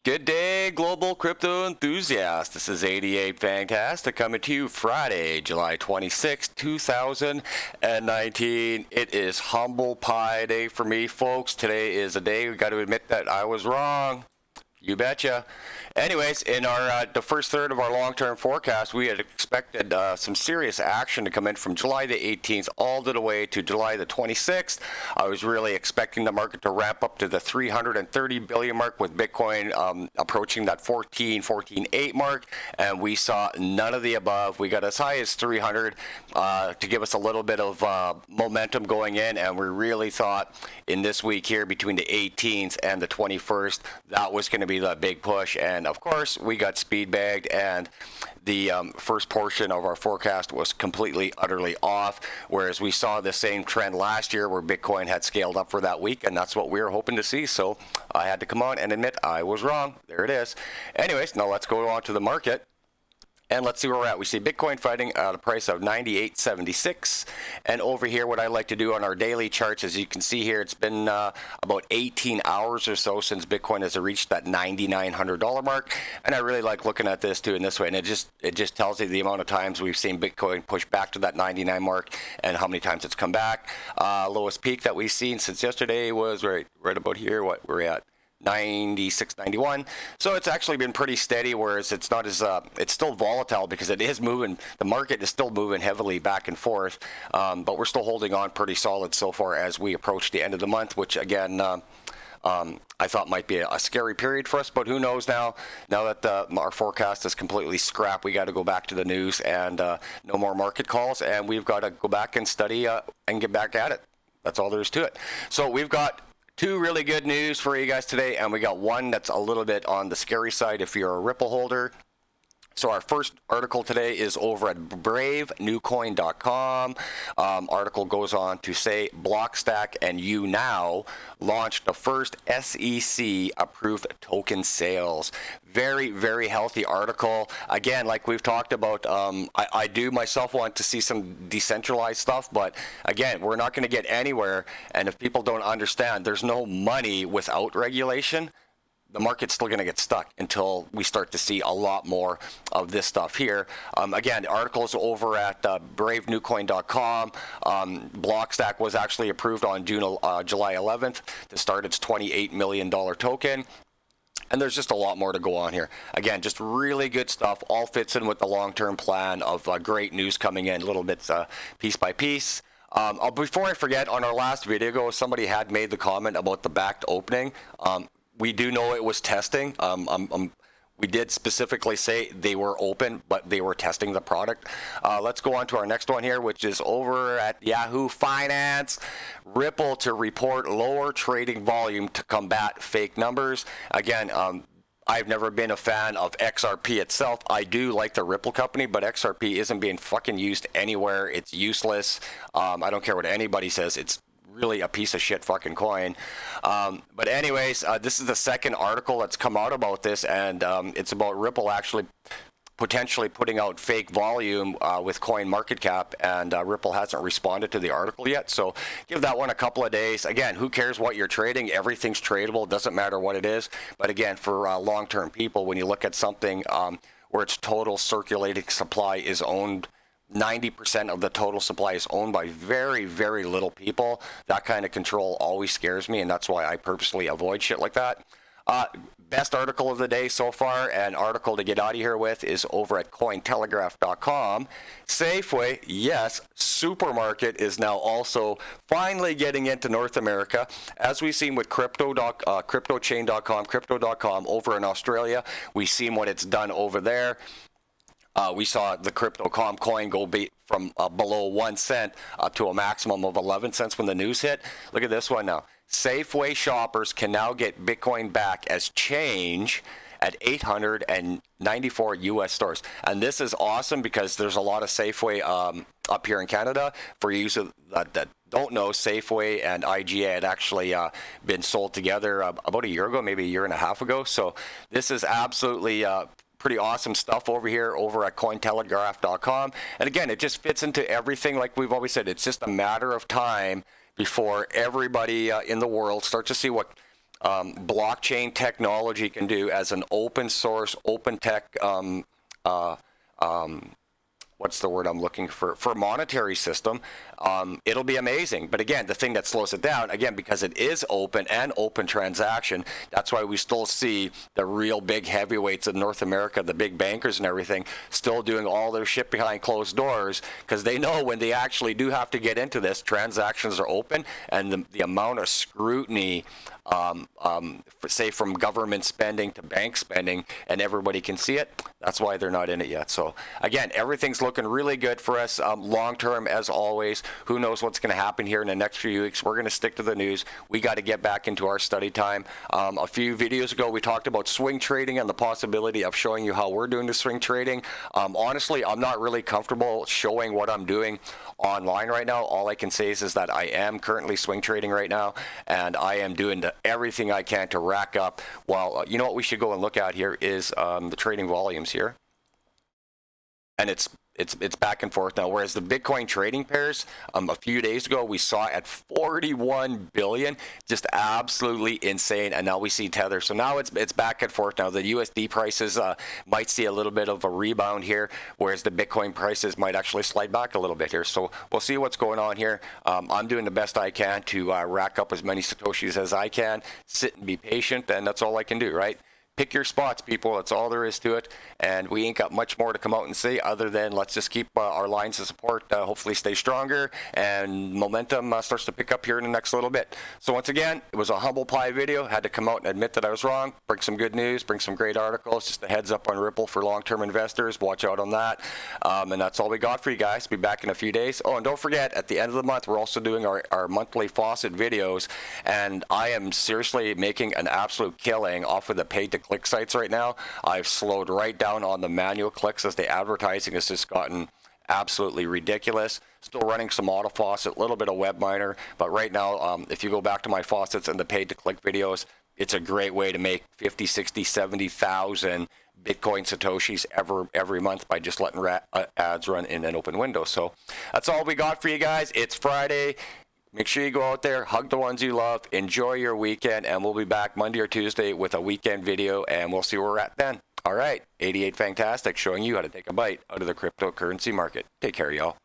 Good day, global crypto enthusiasts. This is 88 Fantastic coming to you Friday, July 26, 2019. It is humble pie day for me, folks. Today is a day we got to admit that I was wrong. You betcha. Anyways, in our the first third of our long-term forecast, we had expected some serious action to come in from July the 18th all the way to July the 26th. I was really expecting the market to ramp up to the 330 billion mark with Bitcoin approaching that 14.8 mark, and we saw none of the above. We got as high as 300 to give us a little bit of momentum going in, and we really thought in this week here between the 18th and the 21st that was going to be the big push. And of course, we got speed bagged, and the first portion of our forecast was completely, utterly off, whereas we saw the same trend last year where Bitcoin had scaled up for that week, and that's what we were hoping to see. So I had to come on and admit I was wrong. There it is. Anyways, now let's go on to the market. And let's see where we're at. We see Bitcoin fighting at a price of 98.76. And over here, what I like to do on our daily charts, as you can see here, it's been about 18 hours or so since Bitcoin has reached that $9,900 mark. And I really like looking at this too in this way. And it just tells you the amount of times we've seen Bitcoin push back to that 99 mark and how many times it's come back. Lowest peak that we've seen since yesterday was right about here. What we're at. 96.91. So it's actually been pretty steady, whereas it's not as it's still volatile because it is moving. The market is still moving heavily back and forth, but we're still holding on pretty solid so far as we approach the end of the month, which again I thought might be a scary period for us, but who knows now that our forecast is completely scrapped. We got to go back to the news and no more market calls, and we've got to go back and study and get back at it. That's all there is to it. So we've got two really good news for you guys today, and we got one that's a little bit on the scary side if you're a Ripple holder. So our first article today is over at bravenewcoin.com. Article goes on to say Blockstack and YouNow launched the first SEC-approved token sales. Very, very healthy article. Again, like we've talked about, I do myself want to see some decentralized stuff, but again, we're not going to get anywhere. And if people don't understand, there's no money without regulation. The market's still going to get stuck until we start to see a lot more of this stuff here. Again, the article is over at bravenewcoin.com. Blockstack was actually approved on July 11th to start its $28 million token. And there's just a lot more to go on here. Again, just really good stuff. All fits in with the long-term plan of great news coming in, little bits piece by piece. Before I forget, on our last video, somebody had made the comment about the backed opening. We do know it was testing. We did specifically say they were open, but they were testing the product. Let's go on to our next one here, which is over at Yahoo Finance. Ripple to report lower trading volume to combat fake numbers. Again, I've never been a fan of XRP itself. I do like the Ripple company, but XRP isn't being fucking used anywhere. It's useless. I don't care what anybody says. It's really a piece of shit fucking coin. But anyways, this is the second article that's come out about this, and it's about Ripple actually potentially putting out fake volume with coin market cap, and Ripple hasn't responded to the article yet, so give that one a couple of days. Again, who cares what you're trading? Everything's tradable. It doesn't matter what it is. But again, for long-term people, when you look at something where its total circulating supply is owned, 90% of the total supply is owned by very, very little people. That kind of control always scares me, and that's why I purposely avoid shit like that. Best article of the day so far, and article to get out of here with, is over at Cointelegraph.com. Safeway, yes, supermarket is now also finally getting into North America, as we've seen with CryptoChain.com, Crypto.com over in Australia. We've seen what it's done over there. We saw the Crypto.com coin go from below 1 cent up to a maximum of 11 cents when the news hit. Look at this one now. Safeway shoppers can now get Bitcoin back as change at 894 U.S. stores. And this is awesome because there's a lot of Safeway up here in Canada. For you that don't know, Safeway and IGA had actually been sold together about a year ago, maybe a year and a half ago. So this is absolutely pretty awesome stuff over here over at Cointelegraph.com. And again, it just fits into everything. Like we've always said, it's just a matter of time before everybody in the world starts to see what blockchain technology can do as an open source, open tech, what's the word I'm looking for monetary system, it'll be amazing. But again, the thing that slows it down, again, because it is open and open transaction, that's why we still see the real big heavyweights of North America, the big bankers and everything, still doing all their shit behind closed doors, because they know when they actually do have to get into this, transactions are open, and the amount of scrutiny, say from government spending to bank spending, and everybody can see it, that's why they're not in it yet. So again, everything's looking really good for us long term, as always. Who knows what's going to happen here in the next few weeks? We're going to stick to the news. We got to get back into our study time. A few videos ago, we talked about swing trading and the possibility of showing you how we're doing the swing trading. Honestly, I'm not really comfortable showing what I'm doing online right now. All I can say is that I am currently swing trading right now, and I am doing everything I can to rack up. Well, you know what we should go and look at here is the trading volumes here, and it's back and forth now. Whereas the Bitcoin trading pairs, a few days ago we saw at 41 billion, just absolutely insane. And now we see Tether. So now it's back and forth now. The USD prices might see a little bit of a rebound here, whereas the Bitcoin prices might actually slide back a little bit here. So we'll see what's going on here. I'm doing the best I can to rack up as many Satoshis as I can, sit and be patient, and that's all I can do, right? Pick your spots, people. That's all there is to it. And we ain't got much more to come out and say other than let's just keep our lines of support, hopefully stay stronger, and momentum starts to pick up here in the next little bit. So once again, it was a humble pie video. Had to come out and admit that I was wrong, bring some good news, bring some great articles, just a heads up on Ripple for long-term investors. Watch out on that. And that's all we got for you guys. Be back in a few days. Oh, and don't forget, at the end of the month, we're also doing our monthly faucet videos. And I am seriously making an absolute killing off of the pay-to-click sites right now. I've slowed right down on the manual clicks as the advertising has just gotten absolutely ridiculous. Still running some auto faucet, a little bit of webminer, but right now, if you go back to my faucets and the pay-to-click videos, it's a great way to make 50, 60, 70,000 Bitcoin Satoshis every month by just letting ads run in an open window. So that's all we got for you guys. It's Friday. Make sure you go out there, hug the ones you love, enjoy your weekend, and we'll be back Monday or Tuesday with a weekend video, and we'll see where we're at then. All right, 88 Fantastic, showing you how to take a bite out of the cryptocurrency market. Take care, y'all.